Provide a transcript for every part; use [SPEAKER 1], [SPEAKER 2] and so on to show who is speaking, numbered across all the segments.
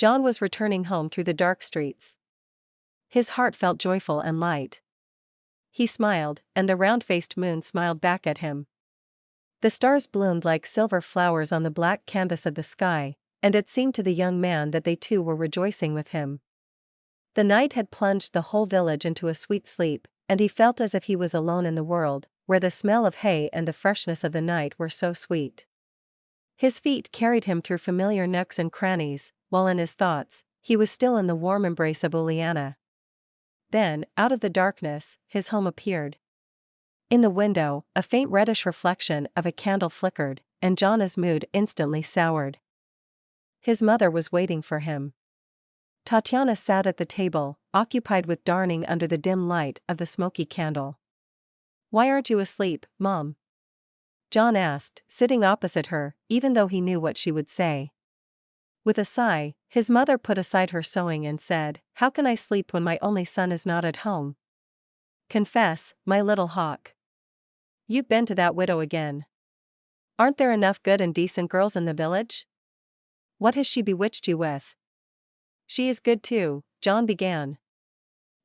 [SPEAKER 1] John was returning home through the dark streets. His heart felt joyful and light. He smiled, and the round-faced moon smiled back at him. The stars bloomed like silver flowers on the black canvas of the sky, and it seemed to the young man that they too were rejoicing with him. The night had plunged the whole village into a sweet sleep, and he felt as if he was alone in the world, where the smell of hay and the freshness of the night were so sweet. His feet carried him through familiar nooks and crannies, while in his thoughts, he was still in the warm embrace of Uliana. Then, out of the darkness, his home appeared. In the window, a faint reddish reflection of a candle flickered, and John's mood instantly soured. His mother was waiting for him. Tatiana sat at the table, occupied with darning under the dim light of the smoky candle. "Why aren't you asleep, Mom?" John asked, sitting opposite her, even though he knew what she would say. With a sigh, his mother put aside her sewing and said, "How can I sleep when my only son is not at home? Confess, my little hawk. You've been to that widow again. Aren't there enough good and decent girls in the village? What has she bewitched you with?" "She is good too," John began.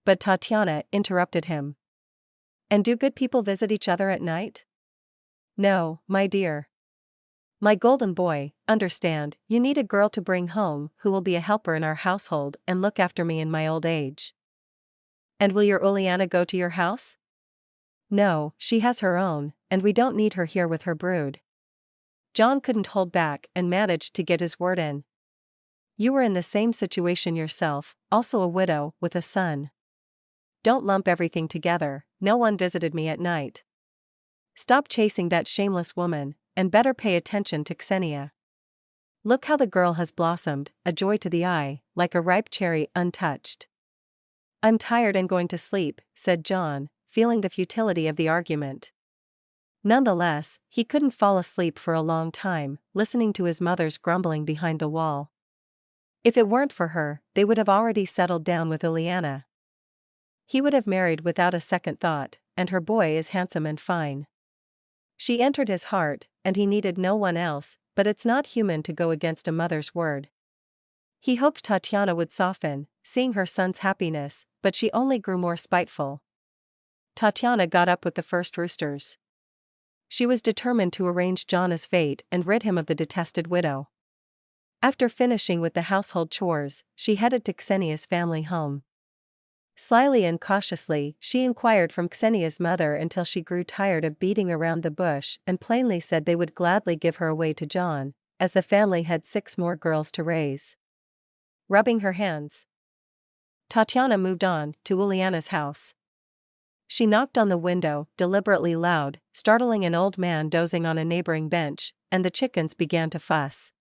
[SPEAKER 1] But Tatiana interrupted him. "And do good people visit each other at night?" "No, my dear. My golden boy, understand, you need a girl to bring home who will be a helper in our household and look after me in my old age." "And will your Uliana go to your house?" "No, she has her own, and we don't need her here with her brood." John couldn't hold back and managed to get his word in. "You were in the same situation yourself, also a widow, with a son. Don't lump everything together, no one visited me at night. Stop chasing that shameless woman, and better pay attention to Ksenia. Look how the girl has blossomed, a joy to the eye, like a ripe cherry untouched." "I'm tired and going to sleep," said John, feeling the futility of the argument. Nonetheless, he couldn't fall asleep for a long time, listening to his mother's grumbling behind the wall. If it weren't for her, they would have already settled down with Uliana. He would have married without a second thought, and her boy is handsome and fine. She entered his heart, and he needed no one else, but it's not human to go against a mother's word. He hoped Tatiana would soften, seeing her son's happiness, but she only grew more spiteful. Tatiana got up with the first roosters. She was determined to arrange John's fate and rid him of the detested widow. After finishing with the household chores, she headed to Ksenia's family home. Slyly and cautiously, she inquired from Ksenia's mother until she grew tired of beating around the bush and plainly said they would gladly give her away to John, as the family had 6 more girls to raise. Rubbing her hands, Tatiana moved on to Uliana's house. She knocked on the window, deliberately loud, startling an old man dozing on a neighboring bench, and the chickens began to fuss.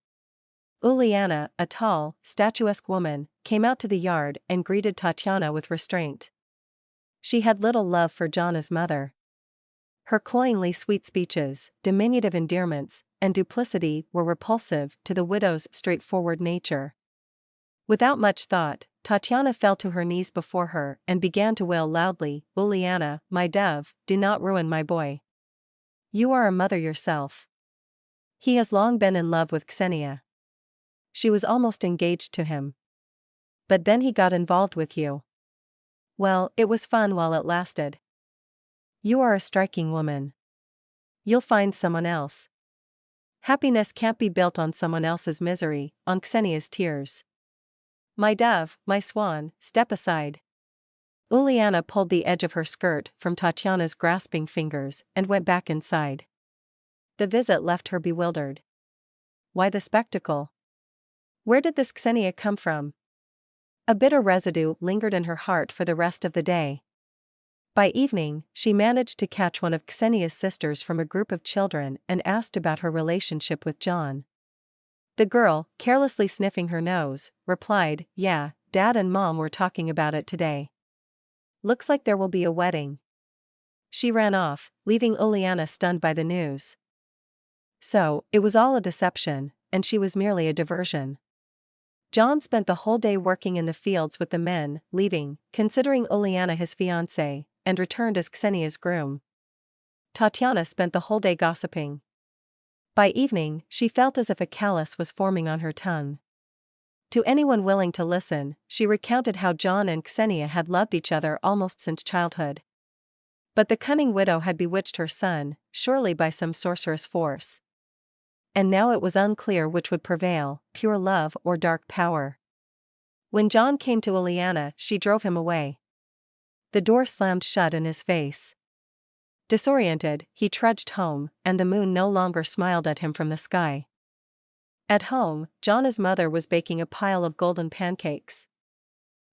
[SPEAKER 1] Uliana, a tall, statuesque woman, came out to the yard and greeted Tatiana with restraint. She had little love for John's mother. Her cloyingly sweet speeches, diminutive endearments, and duplicity were repulsive to the widow's straightforward nature. Without much thought, Tatiana fell to her knees before her and began to wail loudly, "Uliana, my dove, do not ruin my boy. You are a mother yourself. He has long been in love with Ksenia. She was almost engaged to him. But then he got involved with you. Well, it was fun while it lasted. You are a striking woman. You'll find someone else. Happiness can't be built on someone else's misery, on Ksenia's tears. My dove, my swan, step aside." Uliana pulled the edge of her skirt from Tatiana's grasping fingers and went back inside. The visit left her bewildered. Why the spectacle? Where did this Ksenia come from? A bitter residue lingered in her heart for the rest of the day. By evening, she managed to catch one of Ksenia's sisters from a group of children and asked about her relationship with John. The girl, carelessly sniffing her nose, replied, "Yeah, Dad and Mom were talking about it today. Looks like there will be a wedding." She ran off, leaving Uliana stunned by the news. So, it was all a deception, and she was merely a diversion. John spent the whole day working in the fields with the men, leaving, considering Uliana his fiancée, and returned as Ksenia's groom. Tatiana spent the whole day gossiping. By evening, she felt as if a callus was forming on her tongue. To anyone willing to listen, she recounted how John and Ksenia had loved each other almost since childhood. But the cunning widow had bewitched her son, surely by some sorcerous force. And now it was unclear which would prevail, pure love or dark power. When John came to Uliana, she drove him away. The door slammed shut in his face. Disoriented, he trudged home, and the moon no longer smiled at him from the sky. At home, John's mother was baking a pile of golden pancakes.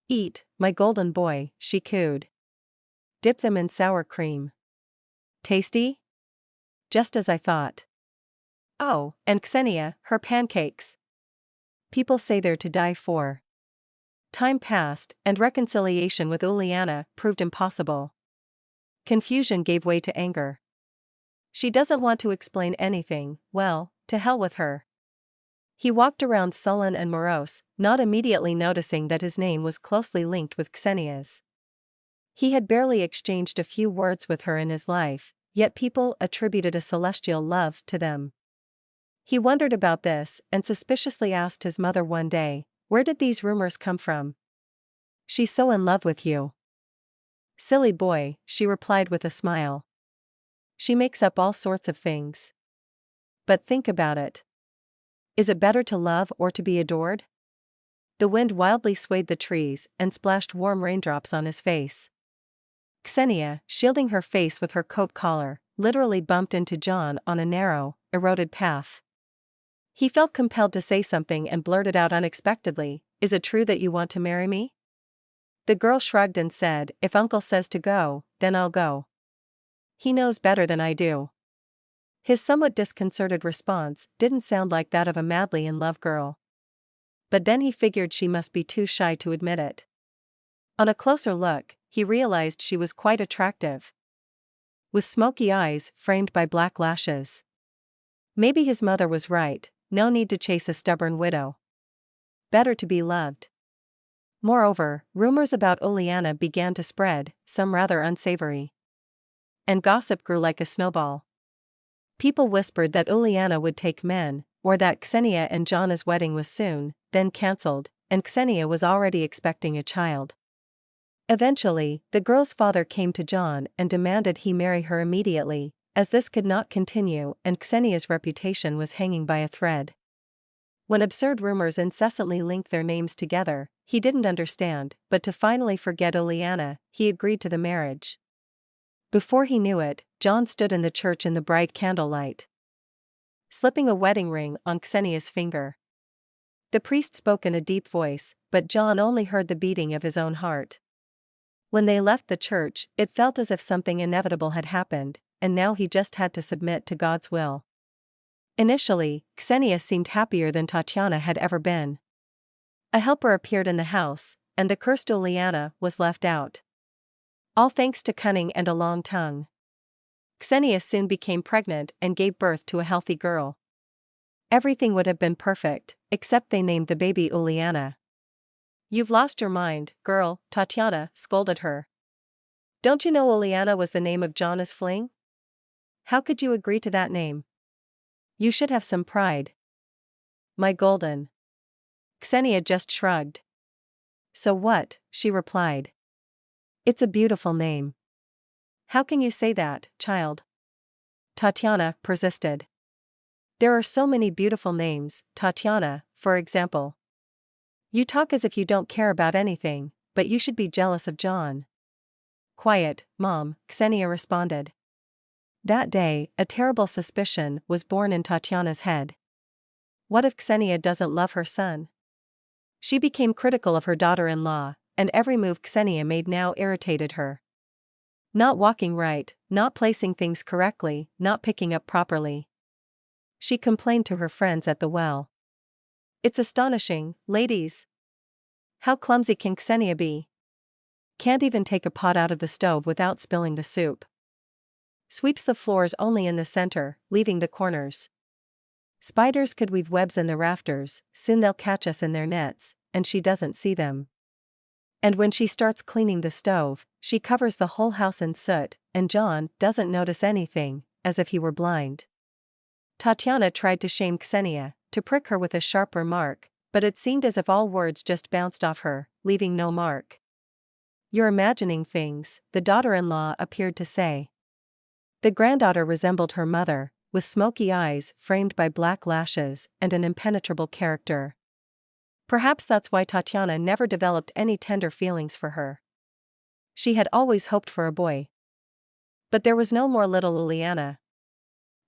[SPEAKER 1] "Eat, my golden boy," she cooed. "Dip them in sour cream." "Tasty?" "Just as I thought." "Oh, and Ksenia, her pancakes. People say they're to die for." Time passed, and reconciliation with Uliana proved impossible. Confusion gave way to anger. "She doesn't want to explain anything, well, to hell with her." He walked around sullen and morose, not immediately noticing that his name was closely linked with Ksenia's. He had barely exchanged a few words with her in his life, yet people attributed a celestial love to them. He wondered about this and suspiciously asked his mother one day, "Where did these rumors come from? She's so in love with you." "Silly boy," she replied with a smile. "She makes up all sorts of things. But think about it. Is it better to love or to be adored?" The wind wildly swayed the trees and splashed warm raindrops on his face. Ksenia, shielding her face with her coat collar, literally bumped into John on a narrow, eroded path. He felt compelled to say something and blurted out unexpectedly, "Is it true that you want to marry me?" The girl shrugged and said, "If Uncle says to go, then I'll go. He knows better than I do." His somewhat disconcerted response didn't sound like that of a madly in love girl. But then he figured she must be too shy to admit it. On a closer look, he realized she was quite attractive. With smoky eyes framed by black lashes. Maybe his mother was right, no need to chase a stubborn widow. Better to be loved. Moreover, rumors about Uliana began to spread, some rather unsavory. And gossip grew like a snowball. People whispered that Uliana would take men, or that Ksenia and John's wedding was soon, then cancelled, and Ksenia was already expecting a child. Eventually, the girl's father came to John and demanded he marry her immediately, as this could not continue and Ksenia's reputation was hanging by a thread. When absurd rumors incessantly linked their names together, he didn't understand, but to finally forget Uliana, he agreed to the marriage. Before he knew it, John stood in the church in the bright candlelight, slipping a wedding ring on Ksenia's finger. The priest spoke in a deep voice, but John only heard the beating of his own heart. When they left the church, it felt as if something inevitable had happened, and now he just had to submit to God's will. Initially, Ksenia seemed happier than Tatiana had ever been. A helper appeared in the house, and the cursed Uliana was left out. All thanks to cunning and a long tongue. Ksenia soon became pregnant and gave birth to a healthy girl. Everything would have been perfect, except they named the baby Uliana. "You've lost your mind, girl," Tatiana scolded her. "Don't you know Uliana was the name of John's fling? How could you agree to that name? You should have some pride." "My golden." Ksenia just shrugged. "So what?" she replied. "It's a beautiful name." "How can you say that, child?" Tatiana persisted. "There are so many beautiful names, Tatiana, for example." "You talk as if you don't care about anything, but you should be jealous of John." "Quiet, Mom," Ksenia responded. That day, a terrible suspicion was born in Tatiana's head. What if Ksenia doesn't love her son? She became critical of her daughter-in-law, and every move Ksenia made now irritated her. Not walking right, not placing things correctly, not picking up properly. She complained to her friends at the well. "It's astonishing, ladies. How clumsy can Ksenia be? Can't even take a pot out of the stove without spilling the soup. Sweeps the floors only in the center, leaving the corners. Spiders could weave webs in the rafters, soon they'll catch us in their nets, and she doesn't see them. And when she starts cleaning the stove, she covers the whole house in soot, and John doesn't notice anything, as if he were blind." Tatiana tried to shame Ksenia, to prick her with a sharp remark, but it seemed as if all words just bounced off her, leaving no mark. "You're imagining things," the daughter-in-law appeared to say. The granddaughter resembled her mother, with smoky eyes framed by black lashes and an impenetrable character. Perhaps that's why Tatiana never developed any tender feelings for her. She had always hoped for a boy. But there was no more little Uliana.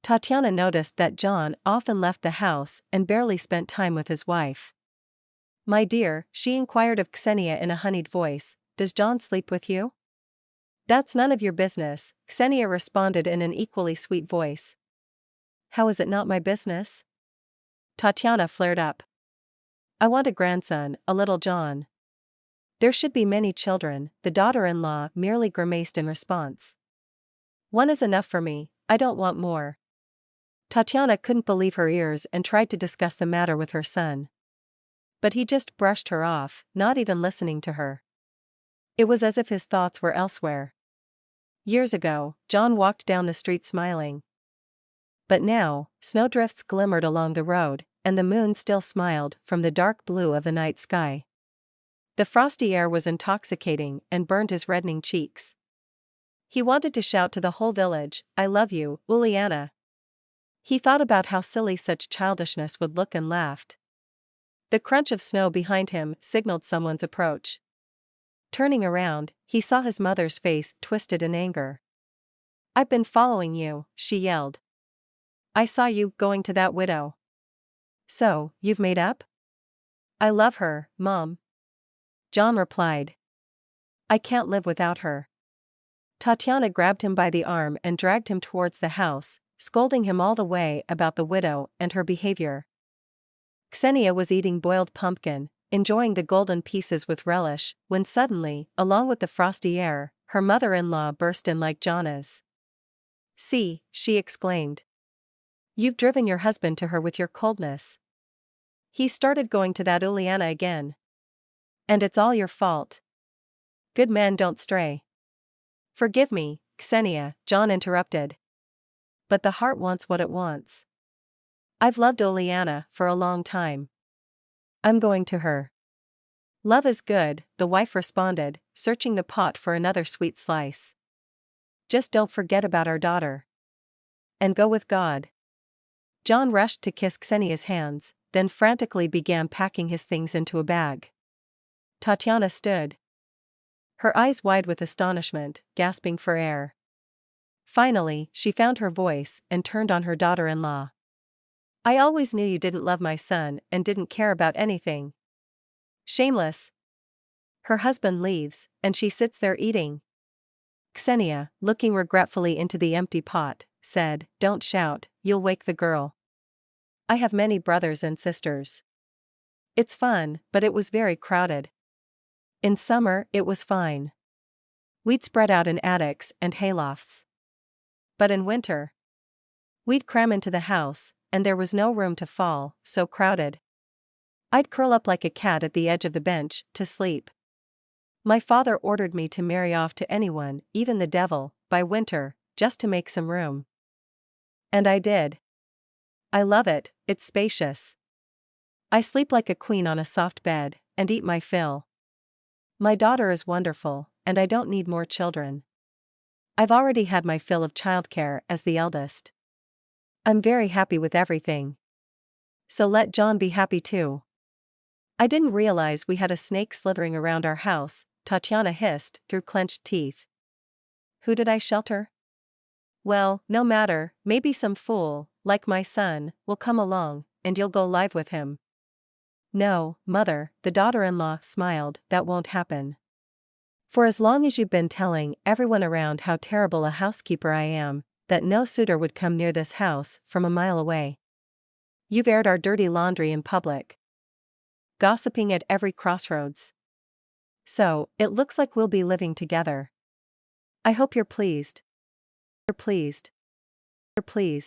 [SPEAKER 1] Tatiana noticed that John often left the house and barely spent time with his wife. "My dear," she inquired of Ksenia in a honeyed voice, "does John sleep with you?" "That's none of your business," Ksenia responded in an equally sweet voice. "How is it not my business?" Tatiana flared up. "I want a grandson, a little John." "There should be many children," the daughter-in-law merely grimaced in response. "One is enough for me, I don't want more." Tatiana couldn't believe her ears and tried to discuss the matter with her son. But he just brushed her off, not even listening to her. It was as if his thoughts were elsewhere. Years ago, John walked down the street smiling. But now, snowdrifts glimmered along the road, and the moon still smiled from the dark blue of the night sky. The frosty air was intoxicating and burned his reddening cheeks. He wanted to shout to the whole village, "I love you, Uliana." He thought about how silly such childishness would look and laughed. The crunch of snow behind him signaled someone's approach. Turning around, he saw his mother's face twisted in anger. "I've been following you," she yelled. "I saw you going to that widow." "So, you've made up?" "I love her, Mom," John replied. "I can't live without her." Tatiana grabbed him by the arm and dragged him towards the house, scolding him all the way about the widow and her behavior. Ksenia was eating boiled pumpkin, enjoying the golden pieces with relish, when suddenly, along with the frosty air, her mother-in-law burst in like Jana's. "See," she exclaimed. "You've driven your husband to her with your coldness. He started going to that Uliana again. And it's all your fault. Good men don't stray." "Forgive me, Ksenia," John interrupted. "But the heart wants what it wants. I've loved Uliana for a long time. I'm going to her." "Love is good," the wife responded, searching the pot for another sweet slice. "Just don't forget about our daughter. And go with God." John rushed to kiss Ksenia's hands, then frantically began packing his things into a bag. Tatiana stood, her eyes wide with astonishment, gasping for air. Finally, she found her voice and turned on her daughter-in-law. "I always knew you didn't love my son and didn't care about anything. Shameless." Her husband leaves, and she sits there eating. Ksenia, looking regretfully into the empty pot, said, "Don't shout, you'll wake the girl. I have many brothers and sisters. It's fun, but it was very crowded. In summer, it was fine. We'd spread out in attics and haylofts. But in winter, we'd cram into the house, and there was no room to fall, so crowded. I'd curl up like a cat at the edge of the bench, to sleep. My father ordered me to marry off to anyone, even the devil, by winter, just to make some room. And I did. I love it, it's spacious. I sleep like a queen on a soft bed, and eat my fill. My daughter is wonderful, and I don't need more children. I've already had my fill of childcare as the eldest. I'm very happy with everything. So let John be happy too." "I didn't realize we had a snake slithering around our house," Tatiana hissed through clenched teeth. "Who did I shelter?" "Well, no matter, maybe some fool, like my son, will come along, and you'll go live with him." "No, Mother," the daughter-in-law smiled, "that won't happen. For as long as you've been telling everyone around how terrible a housekeeper I am, that no suitor would come near this house from a mile away. You've aired our dirty laundry in public, gossiping at every crossroads. So, it looks like we'll be living together. I hope you're pleased. You're pleased. You're pleased.